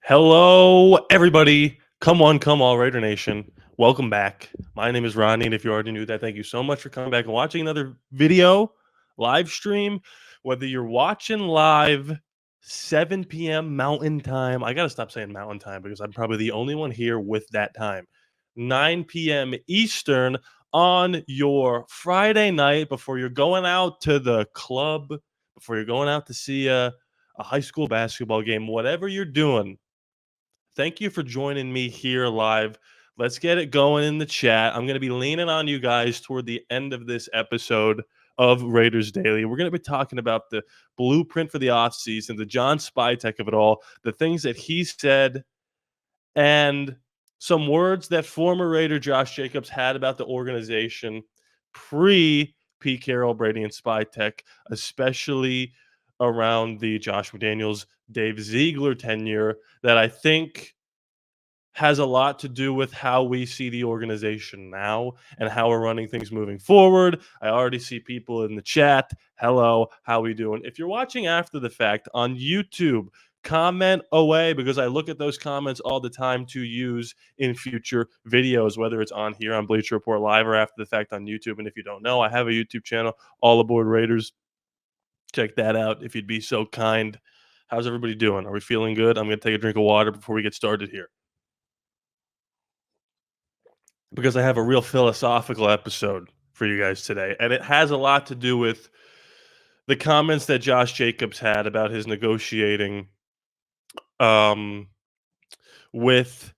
Hello, everybody. Come on, come all, Raider Nation. Welcome back. My name is Rodney, and if you already knew that, thank you so much for coming back and watching another video, live stream. Whether you're watching live, 7 p.m. Mountain Time. I got to stop saying Mountain Time because I'm probably the only one here with that time. 9 p.m. Eastern on your Friday night before you're going out to the club, before you're going out to see a high school basketball game, whatever you're doing. Thank you for joining me here live. Let's get it going in the chat. I'm going to be leaning on you guys toward the end of this episode of Raiders Daily. We're going to be talking about the blueprint for the offseason, the John Spytek of it all, the things that he said, and some words that former Raider Josh Jacobs had about the organization pre Pete Carroll, Brady, and Spytek, especially around the Josh McDaniels, Dave Ziegler tenure, that I think has a lot to do with how we see the organization now and how we're running things moving forward. I already see people in the chat. Hello, how we doing? If you're watching after the fact on YouTube, comment away because I look at those comments all the time to use in future videos, whether it's on here on Bleacher Report Live or after the fact on YouTube. And if you don't know, I have a YouTube channel, ALLaBorde Raiders. Check that out if you'd be so kind. How's everybody doing? Are we feeling good? I'm going to take a drink of water before we get started here, because I have a real philosophical episode for you guys today. And it has a lot to do with the comments that Josh Jacobs had about his negotiating um, with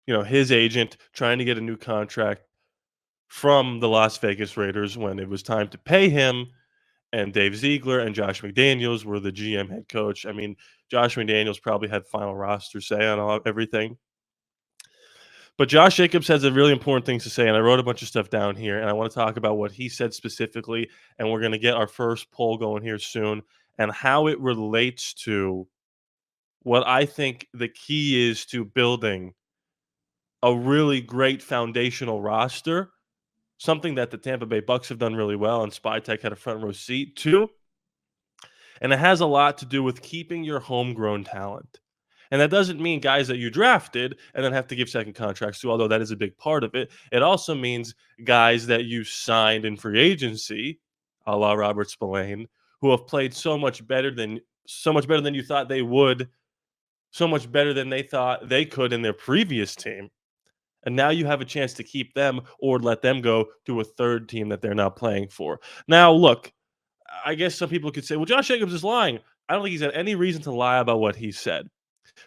his agent trying to get a new contract from the Las Vegas Raiders when it was time to pay him. And Dave Ziegler and Josh McDaniels were the GM head coach. I mean, Josh McDaniels probably had final roster say on everything. But Josh Jacobs has a really important things to say, and I wrote a bunch of stuff down here, and I want to talk about what he said specifically, and we're going to get our first poll going here soon, and how it relates to what I think the key is to building a really great foundational roster, something that the Tampa Bay Bucks have done really well, and Spytek had a front row seat to, and it has a lot to do with keeping your homegrown talent. And that doesn't mean guys that you drafted and then have to give second contracts to, although that is a big part of it. It also means guys that you signed in free agency, a la Robert Spillane, who have played so much better than you thought they would, so much better than they thought they could in their previous team. And now you have a chance to keep them or let them go to a third team that they're not playing for. Now, look, I guess some people could say, well, Josh Jacobs is lying. I don't think he's had any reason to lie about what he said.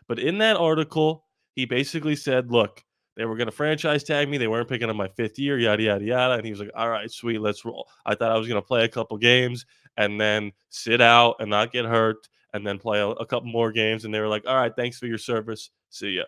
But in that article, he basically said, look, they were going to franchise tag me. They weren't picking up my fifth year, yada, yada, yada. And he was like, all right, sweet, let's roll. I thought I was going to play a couple games and then sit out and not get hurt and then play a couple more games. And they were like, all right, thanks for your service. See ya.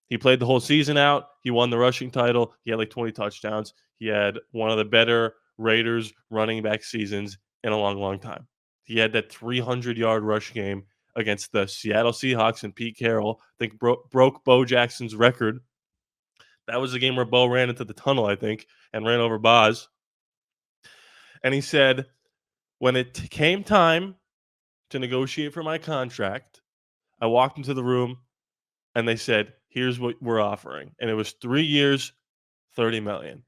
He played the whole season out. He won the rushing title. He had like 20 touchdowns. He had one of the better Raiders running back seasons in a long, long time. He had that 300-yard rush game against the Seattle Seahawks, and Pete Carroll, I think, broke Bo Jackson's record. That was the game where Bo ran into the tunnel, I think, and ran over Boz. And he said, when it came time to negotiate for my contract, I walked into the room and they said, here's what we're offering. And it was 3 years, $30 million.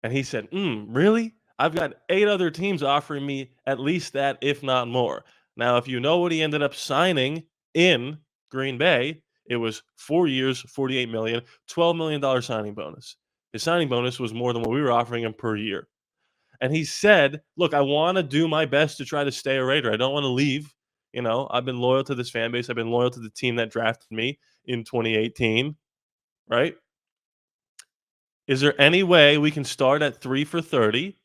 And he said, really? I've got 8 other teams offering me at least that, if not more. Now, if you know what he ended up signing in Green Bay, it was 4 years, $48 million, $12 million signing bonus. His signing bonus was more than what we were offering him per year. And he said, look, I want to do my best to try to stay a Raider. I don't want to leave. I've been loyal to this fan base. I've been loyal to the team that drafted me in 2018, right? Is there any way we can start at 3 for 30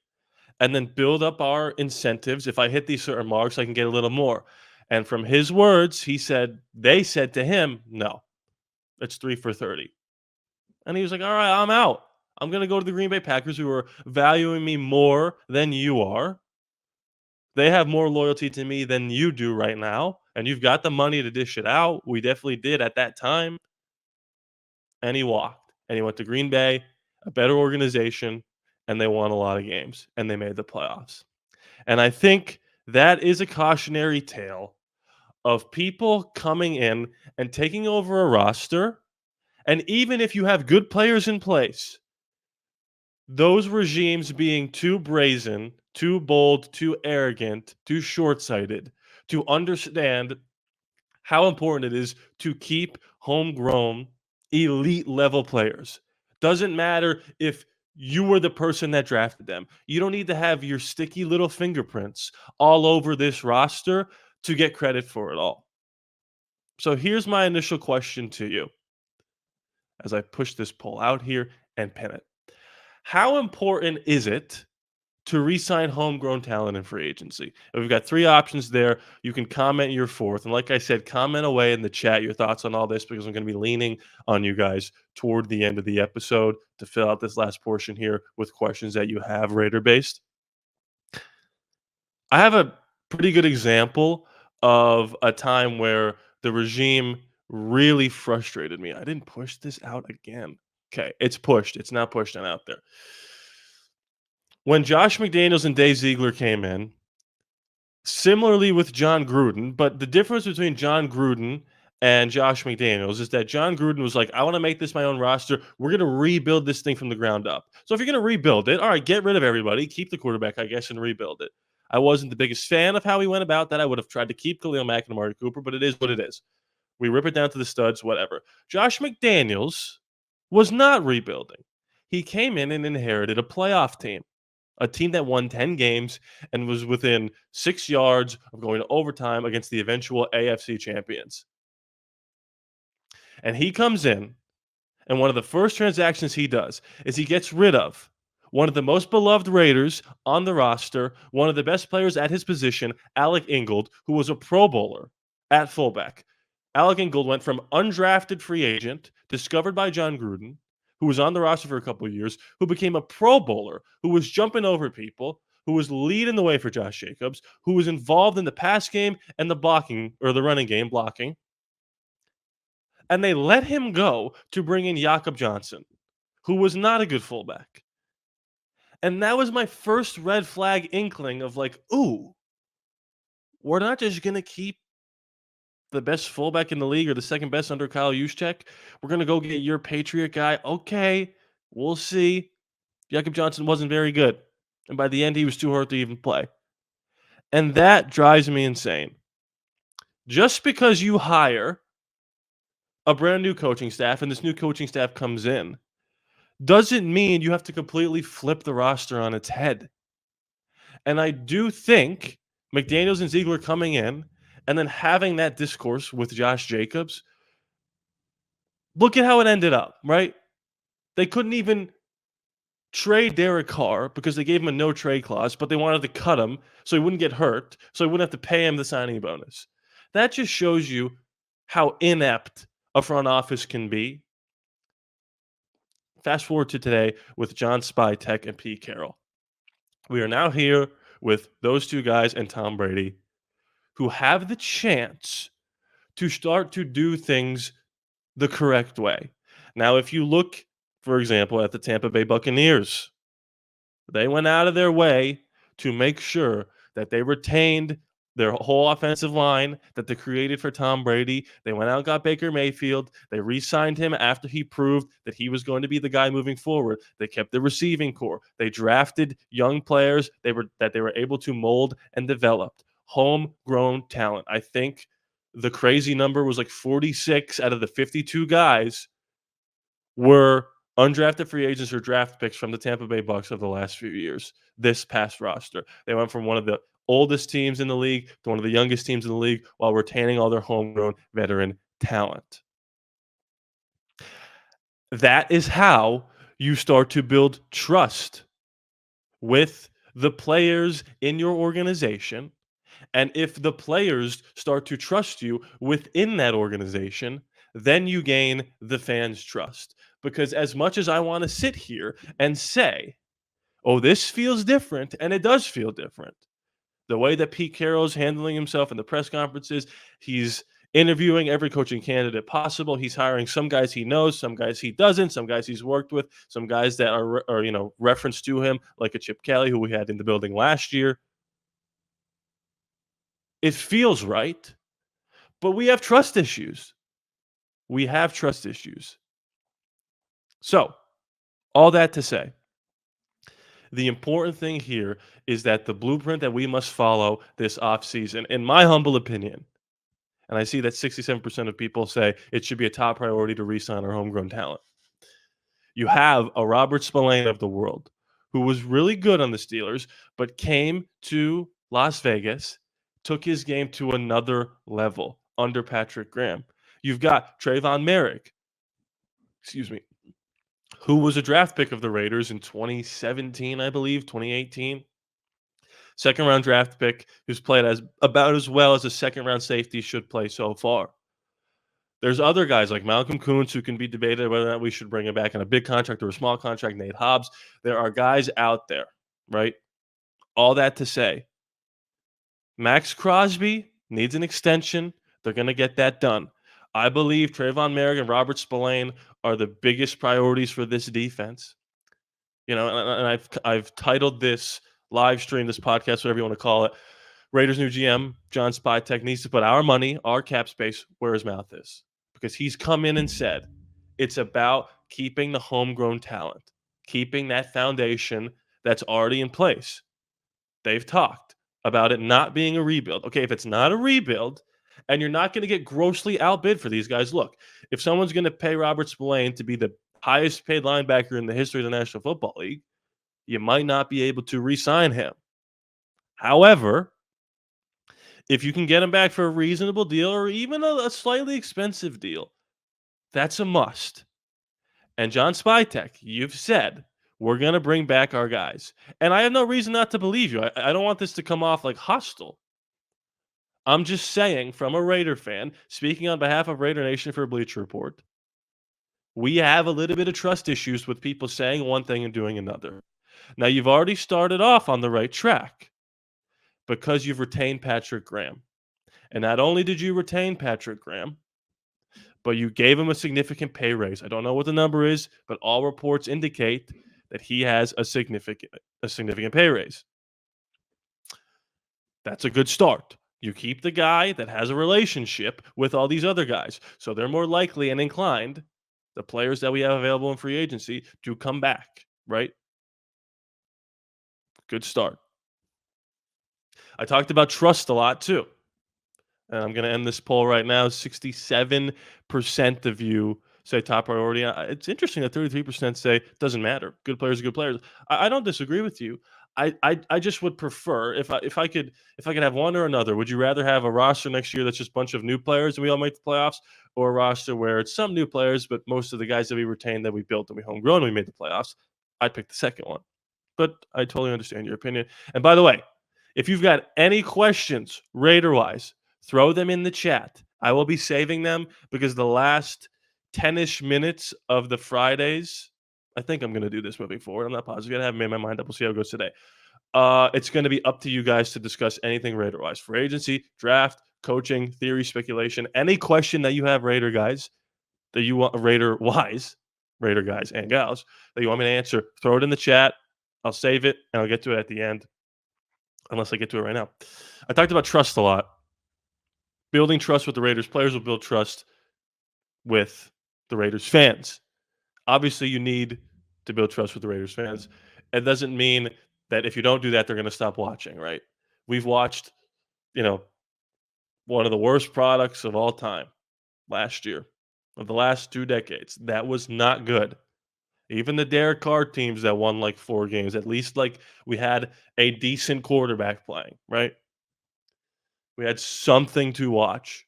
and then build up our incentives? If I hit these certain marks, I can get a little more. And from his words, they said to him, no, it's 3 for 30. And he was like, all right, I'm out. I'm going to go to the Green Bay Packers, who are valuing me more than you are. They have more loyalty to me than you do right now. And you've got the money to dish it out. We definitely did at that time. And he walked. And he went to Green Bay, a better organization, and they won a lot of games. And they made the playoffs. And I think that is a cautionary tale of people coming in and taking over a roster. And even if you have good players in place, those regimes being too brazen, too bold, too arrogant, too short sighted to understand how important it is to keep homegrown elite level players. Doesn't matter if you were the person that drafted them. You don't need to have your sticky little fingerprints all over this roster to get credit for it all. So here's my initial question to you as I push this poll out here and pin it. How important is it to re-sign homegrown talent in free agency? And we've got three options there. You can comment your fourth. And like I said, comment away in the chat your thoughts on all this because I'm going to be leaning on you guys toward the end of the episode to fill out this last portion here with questions that you have Raider based. I have a pretty good example of a time where the regime really frustrated me. I didn't push this out again. Okay, it's pushed. It's not pushed and out there. When Josh McDaniels and Dave Ziegler came in, similarly with John Gruden, but the difference between John Gruden and Josh McDaniels is that John Gruden was like, I want to make this my own roster. We're going to rebuild this thing from the ground up. So if you're going to rebuild it, all right, get rid of everybody, keep the quarterback, I guess, and rebuild it. I wasn't the biggest fan of how he went about that. I would have tried to keep Khalil Mack and Amari Cooper, but it is what it is. We rip it down to the studs, whatever. Josh McDaniels was not rebuilding. He came in and inherited a playoff team, a team that won 10 games and was within 6 yards of going to overtime against the eventual AFC champions. And he comes in, and one of the first transactions he does is he gets rid of one of the most beloved Raiders on the roster, one of the best players at his position, Alec Ingold, who was a Pro Bowler at fullback. Alec Ingold went from undrafted free agent, discovered by John Gruden, who was on the roster for a couple of years, who became a Pro Bowler, who was jumping over people, who was leading the way for Josh Jacobs, who was involved in the pass game and the blocking or the running game blocking. And they let him go to bring in Jakob Johnson, who was not a good fullback. And that was my first red flag inkling of like, ooh, we're not just going to keep the best fullback in the league or the second best under Kyle Juszczyk. We're going to go get your Patriot guy. Okay, we'll see. Jakob Johnson wasn't very good. And by the end, he was too hurt to even play. And that drives me insane. Just because you hire a brand new coaching staff and this new coaching staff comes in doesn't mean you have to completely flip the roster on its head. And I do think McDaniels and Ziegler coming in and then having that discourse with Josh Jacobs, look at how it ended up, right? They couldn't even trade Derek Carr because they gave him a no trade clause, but they wanted to cut him so he wouldn't get hurt, so he wouldn't have to pay him the signing bonus. That just shows you how inept a front office can be. Fast forward to today with John Spytek and Pete Carroll. We are now here with those two guys and Tom Brady who have the chance to start to do things the correct way. Now, if you look, for example, at the Tampa Bay Buccaneers, they went out of their way to make sure that they retained their whole offensive line that they created for Tom Brady. They went out and got Baker Mayfield. They re-signed him after he proved that he was going to be the guy moving forward. They kept the receiving core. They drafted young players they were able to mold and develop. Homegrown talent. I think the crazy number was like 46 out of the 52 guys were undrafted free agents or draft picks from the Tampa Bay Bucks of the last few years, this past roster. They went from one of the oldest teams in the league to one of the youngest teams in the league while retaining all their homegrown veteran talent. That is how you start to build trust with the players in your organization. And if the players start to trust you within that organization, then you gain the fans' trust. Because as much as I want to sit here and say, oh, this feels different, and it does feel different. The way that Pete Carroll's handling himself in the press conferences, he's interviewing every coaching candidate possible. He's hiring some guys he knows, some guys he doesn't, some guys he's worked with, some guys that are referenced to him, like a Chip Kelly who we had in the building last year. It feels right. But we have trust issues. We have trust issues. So, all that to say, the important thing here is that the blueprint that we must follow this offseason, in my humble opinion, and I see that 67% of people say it should be a top priority to re-sign our homegrown talent. You have a Robert Spillane of the world who was really good on the Steelers, but came to Las Vegas, took his game to another level under Patrick Graham. You've got Trayvon Merrick, excuse me, who was a draft pick of the Raiders in 2017, I believe, 2018. Second round draft pick who's played as about as well as a second round safety should play so far. There's other guys like Malcolm Koonce who can be debated whether or not we should bring him back in a big contract or a small contract, Nate Hobbs. There are guys out there, right? All that to say, Max Crosby needs an extension. They're going to get that done. I believe Trayvon Merrick and Robert Spillane are the biggest priorities for this defense. You know, and I've titled this live stream, this podcast, whatever you want to call it, Raiders' new GM, John Spytek, needs to put our money, our cap space, where his mouth is. Because he's come in and said it's about keeping the homegrown talent, keeping that foundation that's already in place. They've talked about it not being a rebuild. Okay, if it's not a rebuild and you're not going to get grossly outbid for these guys, look, if someone's going to pay Robert Spillane to be the highest paid linebacker in the history of the National Football League, you might not be able to re-sign him. However, if you can get him back for a reasonable deal or even a slightly expensive deal, that's a must. And John Spytek, you've said, we're going to bring back our guys. And I have no reason not to believe you. I don't want this to come off like hostile. I'm just saying, from a Raider fan, speaking on behalf of Raider Nation for Bleacher Report, we have a little bit of trust issues with people saying one thing and doing another. Now, you've already started off on the right track because you've retained Patrick Graham. And not only did you retain Patrick Graham, but you gave him a significant pay raise. I don't know what the number is, but all reports indicate that he has a significant pay raise. That's a good start. You keep the guy that has a relationship with all these other guys. So they're more likely and inclined, the players that we have available in free agency, to come back, right? Good start. I talked about trust a lot too. And I'm going to end this poll right now. 67% of you say top priority. It's interesting that 33% say it doesn't matter. Good players are good players. I don't disagree with you. I just would prefer if I could have one or another. Would you rather have a roster next year that's just a bunch of new players and we all make the playoffs, or a roster where it's some new players but most of the guys that we retained, that we built, and we homegrown, and we made the playoffs? I'd pick the second one. But I totally understand your opinion. And by the way, if you've got any questions Raider-wise, throw them in the chat. I will be saving them because the last 10-ish minutes of the Fridays, I think I'm going to do this moving forward. I'm not positive yet. I haven't made my mind up. We'll see how it goes today. It's going to be up to you guys to discuss anything Raider-wise. For agency, draft, coaching, theory, speculation, any question that you have, Raider guys, that you want Raider-wise, Raider guys and gals, that you want me to answer, throw it in the chat. I'll save it, and I'll get to it at the end, unless I get to it right now. I talked about trust a lot. Building trust with the Raiders players will build trust with the Raiders fans. Obviously, you need to build trust with the Raiders fans. It doesn't mean that if you don't do that, they're going to stop watching, right? We've watched, one of the worst products of all time last year, of the last 2 decades. That was not good. Even the Derek Carr teams that won like 4 games, at least like we had a decent quarterback playing, right? We had something to watch.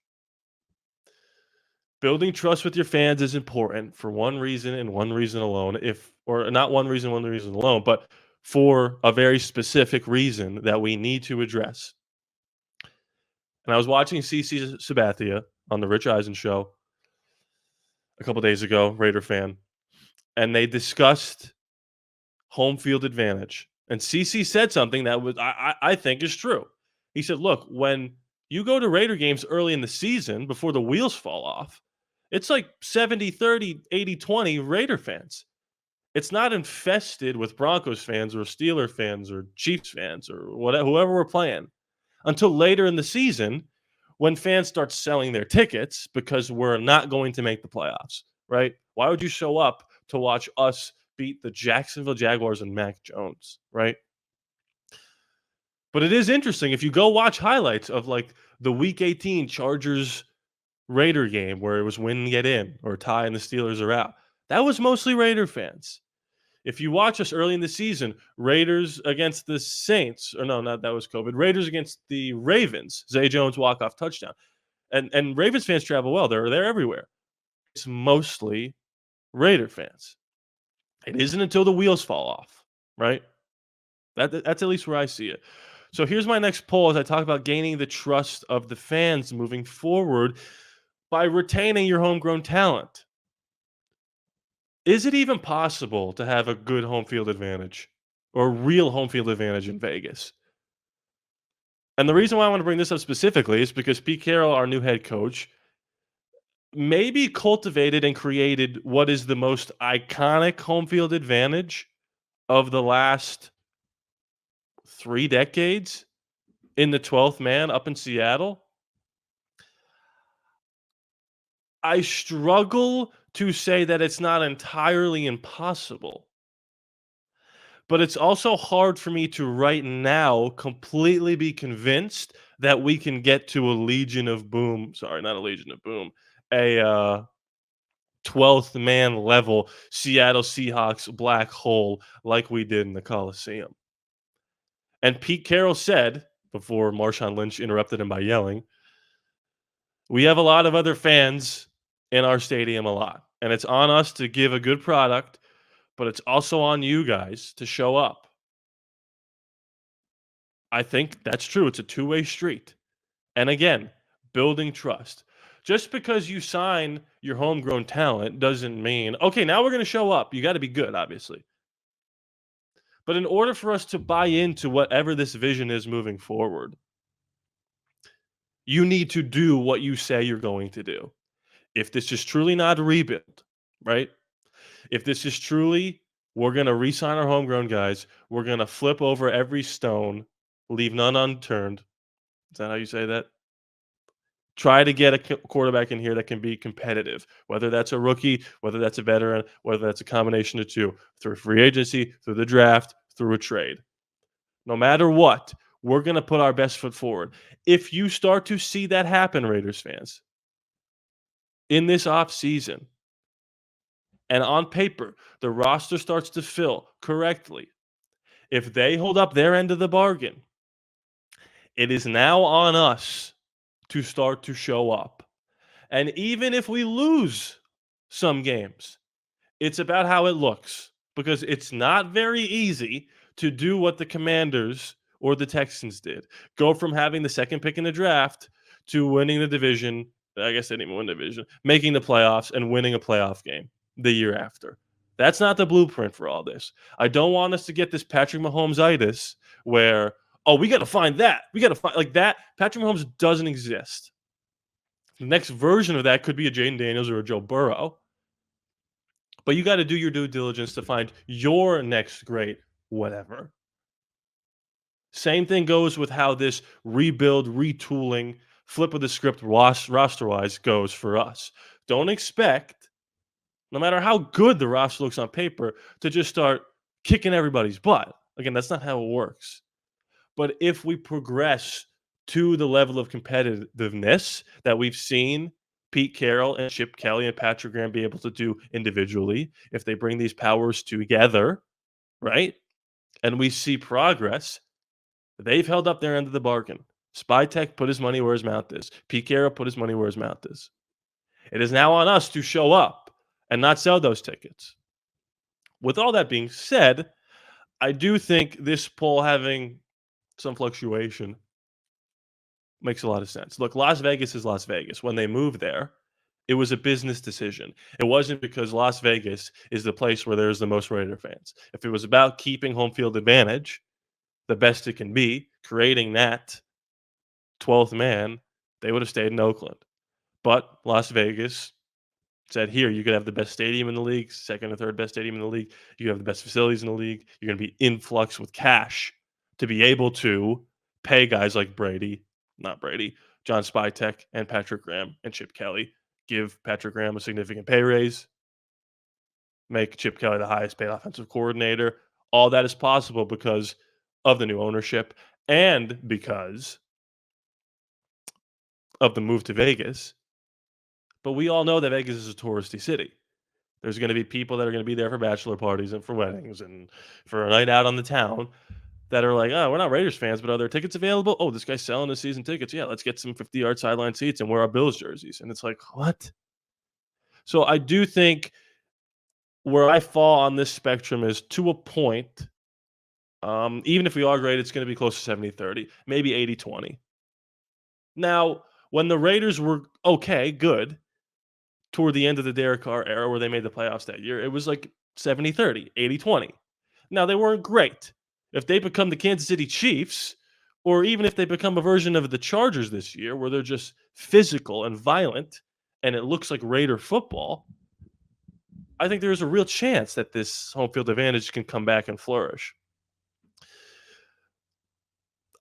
Building trust with your fans is important for one reason and one reason alone. Or not one reason alone, but for a very specific reason that we need to address. And I was watching CC Sabathia on the Rich Eisen show a couple days ago, Raider fan, and they discussed home field advantage. And CC said something that was I think is true. He said, look, when you go to Raider games early in the season before the wheels fall off, it's like 70-30, 80-20 Raider fans. It's not infested with Broncos fans or Steeler fans or Chiefs fans or whatever, whoever we're playing, until later in the season when fans start selling their tickets because we're not going to make the playoffs, right? Why would you show up to watch us beat the Jacksonville Jaguars and Mac Jones, right? But it is interesting if you go watch highlights of like the Week 18 Chargers Raider game where it was win get in or tie and the Steelers are out. That was mostly Raider fans. If you watch us early in the season, Raiders against the Saints, or no, not that was COVID. Raiders against the Ravens, Zay Jones walk off touchdown, and Ravens fans travel well. They're everywhere. It's mostly Raider fans. It isn't until the wheels fall off, right? That's at least where I see it. So here's my next poll as I talk about gaining the trust of the fans moving forward by retaining your homegrown talent. Is it even possible to have a good home field advantage or real home field advantage in Vegas? And the reason why I want to bring this up specifically is because Pete Carroll, our new head coach, maybe cultivated and created what is the most iconic home field advantage of the last 3 decades in the 12th man up in Seattle. I struggle to say that it's not entirely impossible, but it's also hard for me to right now completely be convinced that we can get to a Legion of Boom. Sorry, not a Legion of Boom. A 12th man level Seattle Seahawks black hole like we did in the Coliseum. And Pete Carroll said, before Marshawn Lynch interrupted him by yelling, we have a lot of other fans in our stadium a lot. And it's on us to give a good product, but it's also on you guys to show up. I think that's true. It's a two-way street. And again, building trust. Just because you sign your homegrown talent doesn't mean, okay, now we're going to show up. You got to be good, obviously. But in order for us to buy into whatever this vision is moving forward, you need to do what you say you're going to do. If this is truly not a rebuild, right? If this is truly, we're going to re-sign our homegrown guys, we're going to flip over every stone, leave none unturned. Is that how you say that? Try to get a quarterback in here that can be competitive, whether that's a rookie, whether that's a veteran, whether that's a combination of two, through free agency, through the draft, through a trade. No matter what, we're going to put our best foot forward. If you start to see that happen, Raiders fans, in this offseason, and on paper, the roster starts to fill correctly, if they hold up their end of the bargain, it is now on us to start to show up. And even if we lose some games, it's about how it looks because it's not very easy to do what the Commanders or the Texans did. Go from having the second pick in the draft to winning the division. I guess they didn't even win the division, making the playoffs and winning a playoff game the year after. That's not the blueprint for all this. I don't want us to get this Patrick Mahomes-itis where, oh, we got to find that. We got to find like that. Patrick Mahomes doesn't exist. The next version of that could be a Jaden Daniels or a Joe Burrow. But you got to do your due diligence to find your next great whatever. Same thing goes with how this rebuild, retooling, flip of the script roster-wise goes for us. Don't expect, no matter how good the roster looks on paper, to just start kicking everybody's butt. Again, that's not how it works. But if we progress to the level of competitiveness that we've seen Pete Carroll and Chip Kelly and Patrick Graham be able to do individually, if they bring these powers together, right? And we see progress, they've held up their end of the bargain. Spytek put his money where his mouth is. Pete Carroll put his money where his mouth is. It is now on us to show up and not sell those tickets. With all that being said, I do think this poll having some fluctuation makes a lot of sense. Look, Las Vegas is Las Vegas. When they moved there, it was a business decision. It wasn't because Las Vegas is the place where there's the most Raider fans. If it was about keeping home field advantage, the best it can be, creating that 12th man, they would have stayed in Oakland. But Las Vegas said, here, you could have the best stadium in the league, second or third best stadium in the league. You have the best facilities in the league. You're going to be influx with cash to be able to pay guys like not Brady, John Spytek and Patrick Graham and Chip Kelly. Give Patrick Graham a significant pay raise, make Chip Kelly the highest paid offensive coordinator. All that is possible because of the new ownership and because of the move to Vegas. But we all know that Vegas is a touristy city. There's going to be people that are going to be there for bachelor parties and for weddings and for a night out on the town that are like, oh, we're not Raiders fans, but are there tickets available? Oh, this guy's selling the season tickets. Yeah, let's get some 50-yard sideline seats and wear our Bills jerseys. And it's like, what? So I do think where I fall on this spectrum is to a point. Even if we are great, it's going to be close to 70-30, maybe 80-20. Now, when the Raiders were okay, good, toward the end of the Derek Carr era where they made the playoffs that year, it was like 70-30, 80-20. Now, they weren't great. If they become the Kansas City Chiefs, or even if they become a version of the Chargers this year where they're just physical and violent and it looks like Raider football, I think there's a real chance that this home field advantage can come back and flourish.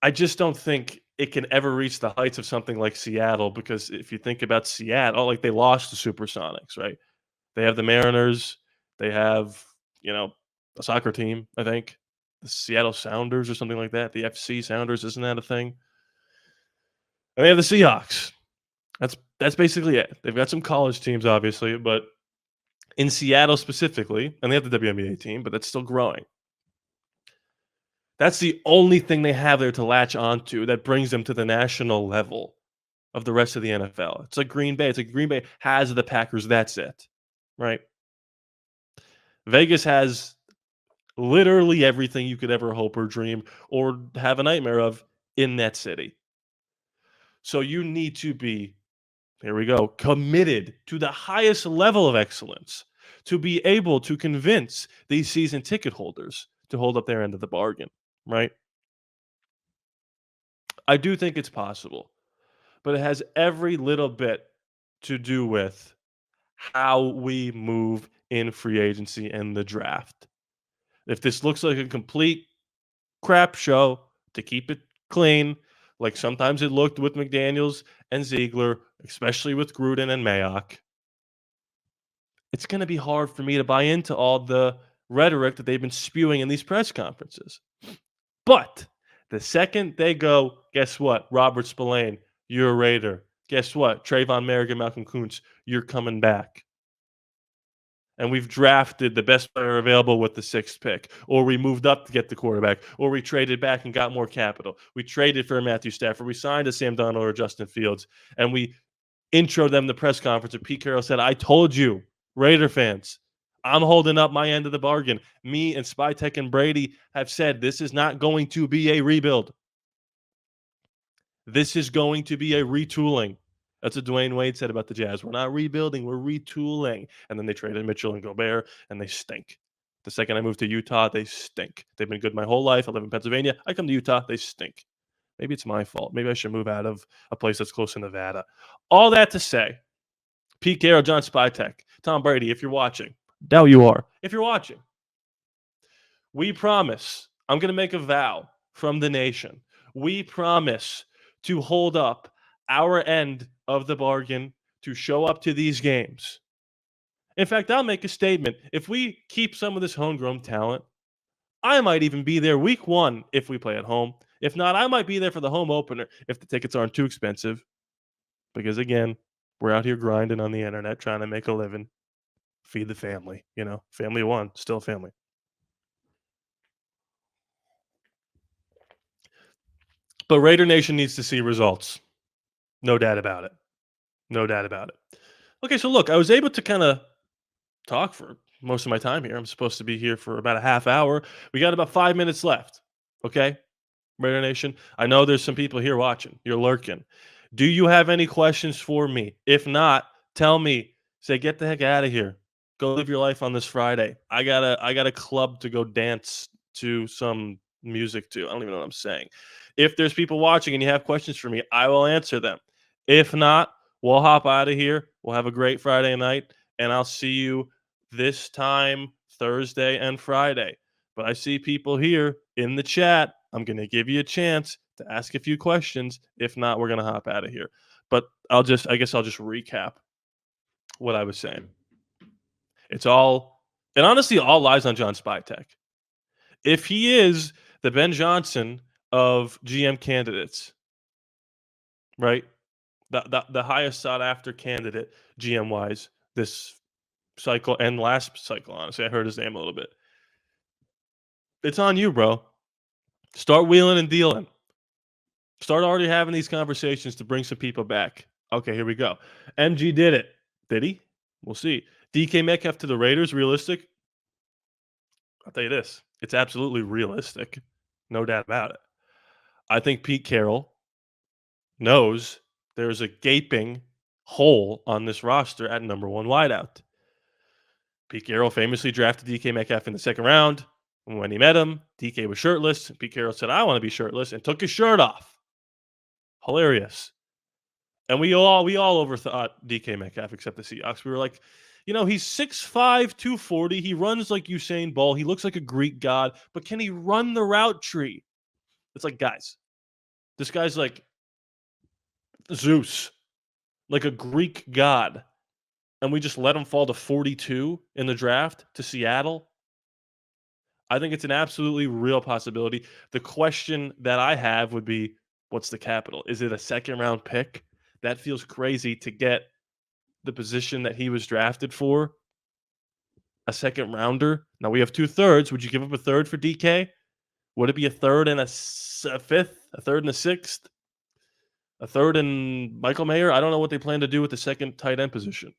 I just don't think it can ever reach the heights of something like Seattle because if you think about Seattle, like they lost the Supersonics, right? They have the Mariners, they have, a soccer team, I think, the Seattle Sounders or something like that. The FC Sounders, isn't that a thing? And they have the Seahawks. That's basically it. They've got some college teams, obviously, but in Seattle specifically, and they have the WNBA team, but that's still growing. That's the only thing they have there to latch onto that brings them to the national level of the rest of the NFL. It's like Green Bay. It's like Green Bay has the Packers. That's it, right? Vegas has literally everything you could ever hope or dream or have a nightmare of in that city. So you need to be, here we go, committed to the highest level of excellence to be able to convince these season ticket holders to hold up their end of the bargain, right? I do think it's possible, but it has every little bit to do with how we move in free agency and the draft. If this looks like a complete crap show, to keep it clean, like sometimes it looked with McDaniels and Ziegler, especially with Gruden and Mayock, it's going to be hard for me to buy into all the rhetoric that they've been spewing in these press conferences. But the second they go, guess what? Robert Spillane, you're a Raider. Guess what? Trayvon Merrigan, Malcolm Kuntz, you're coming back. And we've drafted the best player available with the 6th pick, or we moved up to get the quarterback, or we traded back and got more capital. We traded for Matthew Stafford. We signed a Sam Darnold or Justin Fields, and we introed them the press conference. And Pete Carroll said, I told you, Raider fans, I'm holding up my end of the bargain. Me and Spytek and Brady have said this is not going to be a rebuild. This is going to be a retooling. That's what Dwayne Wade said about the Jazz. We're not rebuilding, we're retooling. And then they traded Mitchell and Gobert, and they stink. The second I moved to Utah, they stink. They've been good my whole life. I live in Pennsylvania. I come to Utah, they stink. Maybe it's my fault. Maybe I should move out of a place that's close to Nevada. All that to say, Pete Carroll, John Spytek, Tom Brady, if you're watching, doubt you are. If you're watching, we promise, I'm going to make a vow from the nation. We promise to hold up our end of the bargain to show up to these games. In fact, I'll make a statement. If we keep some of this homegrown talent, I might even be there week 1 if we play at home. If not, I might be there for the home opener if the tickets aren't too expensive. Because again, we're out here grinding on the internet, trying to make a living, feed the family, family one, still family. But Raider Nation needs to see results. No doubt about it. No doubt about it. Okay, so look, I was able to kind of talk for most of my time here. I'm supposed to be here for about a half hour. We got about 5 minutes left. Okay, Raider Nation. I know there's some people here watching. You're lurking. Do you have any questions for me? If not, tell me. Say, get the heck out of here. Go live your life on this Friday. I got a club to go dance to some music to. I don't even know what I'm saying. If there's people watching and you have questions for me, I will answer them. If not, we'll hop out of here. We'll have a great Friday night, and I'll see you this time Thursday and Friday. But I see people here in the chat. I'm going to give you a chance to ask a few questions. If not, we're going to hop out of here. But I guess I'll just recap what I was saying. It's all, and honestly, all lies on John Spytek. If he is the Ben Johnson of GM candidates, right? The highest sought after candidate GM wise this cycle and last cycle, honestly. I heard his name a little bit. It's on you, bro. Start wheeling and dealing. Start already having these conversations to bring some people back. Okay, here we go. MG did it. Did he? We'll see. DK Metcalf to the Raiders, realistic? I'll tell you this. It's absolutely realistic. No doubt about it. I think Pete Carroll knows there's a gaping hole on this roster at number one wideout. Pete Carroll famously drafted DK Metcalf in the second round. When he met him, DK was shirtless. Pete Carroll said, I want to be shirtless, and took his shirt off. Hilarious. And we all overthought DK Metcalf except the Seahawks. We were like, he's 6'5", 240. He runs like Usain Bolt. He looks like a Greek god, but can he run the route tree? It's like, guys, this guy's like Zeus, like a Greek god. And we just let him fall to 42 in the draft to Seattle. I think it's an absolutely real possibility. The question that I have would be, what's the capital? Is it a second round pick? That feels crazy to get the position that he was drafted for. A second rounder. Now we have 2/3. Would you give up a third for DK? Would it be a third and a fifth? A third and a sixth? A third and Michael Mayer? I don't know what they plan to do with the second tight end position.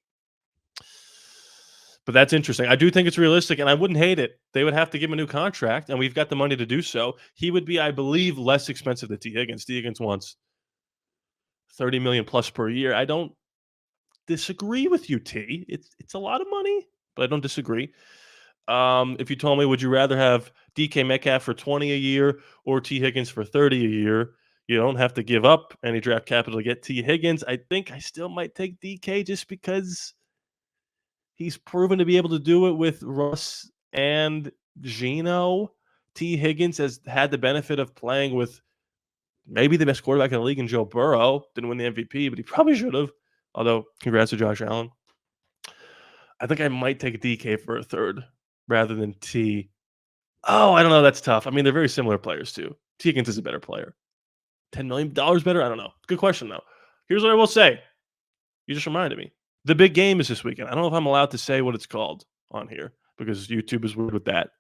But that's interesting. I do think it's realistic, and I wouldn't hate it. They would have to give him a new contract, and we've got the money to do so. He would be, I believe, less expensive than T. Higgins. T. Higgins wants $30 million plus per year. I don't disagree with you, T. It's a lot of money, but I don't disagree. If you told me, would you rather have DK Metcalf for 20 a year or T. Higgins for 30 a year? You don't have to give up any draft capital to get T. Higgins. I think I still might take DK just because he's proven to be able to do it with Russ and Geno. T. Higgins has had the benefit of playing with maybe the best quarterback in the league in Joe Burrow. Didn't win the MVP, but he probably should have. Although, congrats to Josh Allen. I think I might take DK for a third rather than T. Oh, I don't know. That's tough. I mean, they're very similar players, too. T. Higgins is a better player. $10 million better? I don't know. Good question, though. Here's what I will say. You just reminded me. The big game is this weekend. I don't know if I'm allowed to say what it's called on here because YouTube is weird with that.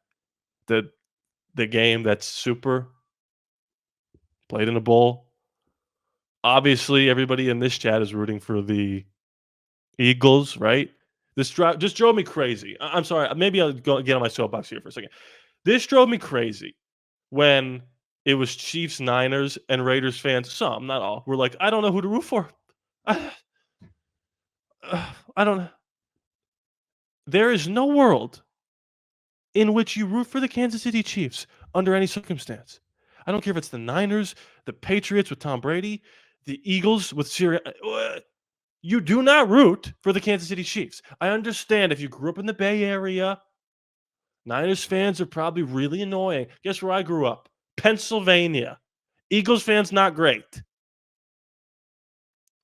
The game that's super played in a bowl. Obviously, everybody in this chat is rooting for the Eagles, right? This just drove me crazy. I'm sorry. Maybe I'll go get on my soapbox here for a second. This drove me crazy when it was Chiefs, Niners, and Raiders fans. Some, not all, were like, I don't know who to root for. I don't know. There is no world in which you root for the Kansas City Chiefs under any circumstance. I don't care if it's the Niners, the Patriots with Tom Brady, the Eagles with Syria. You do not root for the Kansas City Chiefs. I understand if you grew up in the Bay Area, Niners fans are probably really annoying. Guess where I grew up? Pennsylvania. Eagles fans, not great.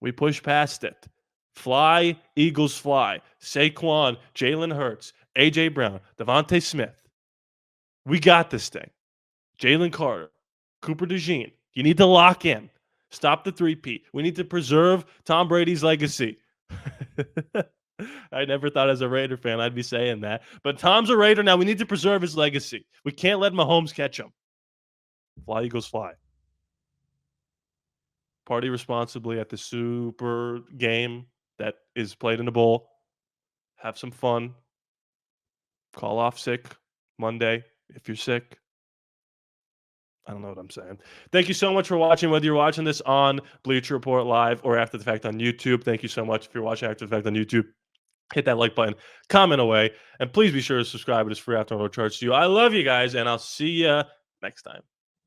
We push past it. Fly, Eagles fly. Saquon, Jalen Hurts, A.J. Brown, Devontae Smith. We got this thing. Jalen Carter, Cooper DeJean. You need to lock in. Stop the 3P. We need to preserve Tom Brady's legacy. I never thought as a Raider fan I'd be saying that. But Tom's a Raider now. We need to preserve his legacy. We can't let Mahomes catch him. Fly, Eagles, fly. Party responsibly at the super game that is played in a bowl. Have some fun. Call off sick Monday if you're sick. I don't know what I'm saying. Thank you so much for watching, whether you're watching this on Bleacher Report Live or after the fact on YouTube. Thank you so much. If you're watching after the fact on YouTube, hit that like button, comment away, and please be sure to subscribe. It is free after all charge to you. I love you guys, and I'll see you next time.